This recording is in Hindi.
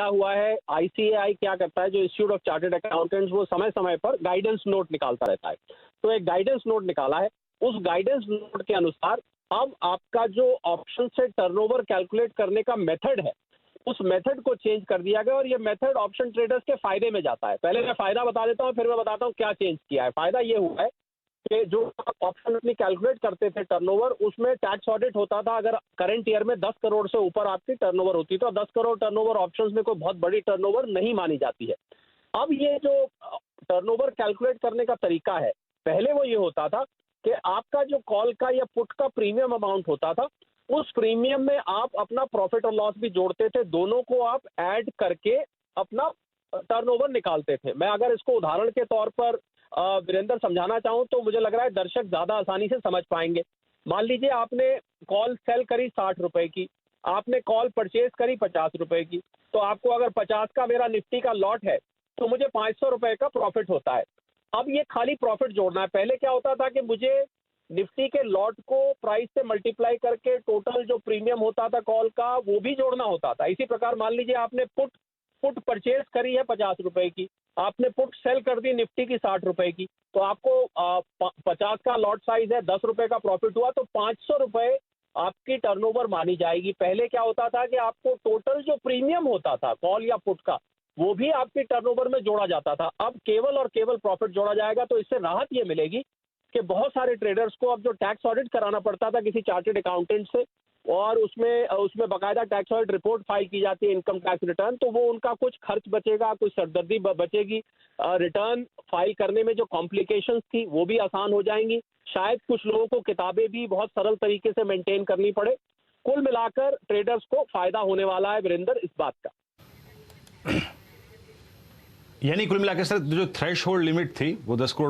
फायदा हुआ है। आईसीएआई क्या करता है, जो इंस्टीट्यूट ऑफ चार्टर्ड अकाउंटेंट्स, वो समय समय पर गाइडेंस नोट निकालता रहता है। तो एक गाइडेंस नोट निकाला है, उस गाइडेंस नोट के अनुसार अब आपका जो ऑप्शन से टर्नओवर कैलकुलेट करने का मेथड है, उस मेथड को चेंज कर दिया गया और ये मेथड ऑप्शन ट्रेडर्स के फायदे में जाता है। पहले मैं फायदा बता देता हूँ, फिर मैं बताता हूँ क्या चेंज किया है। फायदा ये हुआ है कि जो आप ऑप्शन अपनी कैलकुलेट करते थे टर्नओवर, उसमें टैक्स ऑडिट होता था। अगर करंट ईयर में 10 करोड़ से ऊपर आपकी टर्नओवर होती तो 10 करोड़ टर्नओवर ऑप्शंस में कोई बहुत बड़ी टर्नओवर नहीं मानी जाती है। अब ये जो टर्नओवर कैलकुलेट करने का तरीका है, पहले वो ये होता था कि आपका जो कॉल का या पुट का प्रीमियम अमाउंट होता था, उस प्रीमियम में आप अपना प्रॉफिट और लॉस भी जोड़ते थे, दोनों को आप ऐड करके अपना टर्नओवर निकालते थे। मैं अगर इसको उदाहरण के तौर पर वीरेंद्र समझाना चाहूँ तो मुझे लग रहा है दर्शक ज्यादा आसानी से समझ पाएंगे। मान लीजिए आपने कॉल सेल करी 60 रुपए की, आपने कॉल परचेज करी 50 रुपए की, तो आपको अगर 50 का मेरा निफ्टी का लॉट है तो मुझे 500 रुपए का प्रॉफिट होता है। अब ये खाली प्रॉफिट जोड़ना है। पहले क्या होता था कि मुझे निफ्टी के लॉट को प्राइस से मल्टीप्लाई करके टोटल जो प्रीमियम होता था कॉल का, वो भी जोड़ना होता था। इसी प्रकार मान लीजिए आपने पुट पुट परचेज करी है 50 रुपए की, आपने पुट सेल कर दी निफ्टी की 60 रुपए की, तो आपको 50 का लॉट साइज है, 10 रुपए का प्रॉफिट हुआ, तो 500 रुपए आपकी टर्नओवर मानी जाएगी। पहले क्या होता था कि आपको टोटल जो प्रीमियम होता था कॉल या पुट का, वो भी आपकी टर्नओवर में जोड़ा जाता था। अब केवल और केवल प्रॉफिट जोड़ा जाएगा। तो इससे राहत ये मिलेगी कि बहुत सारे ट्रेडर्स को अब जो टैक्स ऑडिट कराना पड़ता था किसी चार्टर्ड अकाउंटेंट से, और उसमें उसमें बाकायदा टैक्स ऑडिट रिपोर्ट फाइल की जाती है, इनकम टैक्स रिटर्न, तो वो उनका कुछ खर्च बचेगा, कुछ सरदर्दी बचेगी। रिटर्न फाइल करने में जो कॉम्प्लिकेशंस थी वो भी आसान हो जाएंगी। शायद कुछ लोगों को किताबें भी बहुत सरल तरीके से मेंटेन करनी पड़े। कुल मिलाकर ट्रेडर्स को फायदा होने वाला है वीरेंद्र इस बात का। यानी कुल मिलाकर सर जो थ्रेशोल्ड लिमिट थी वो 10 करोड़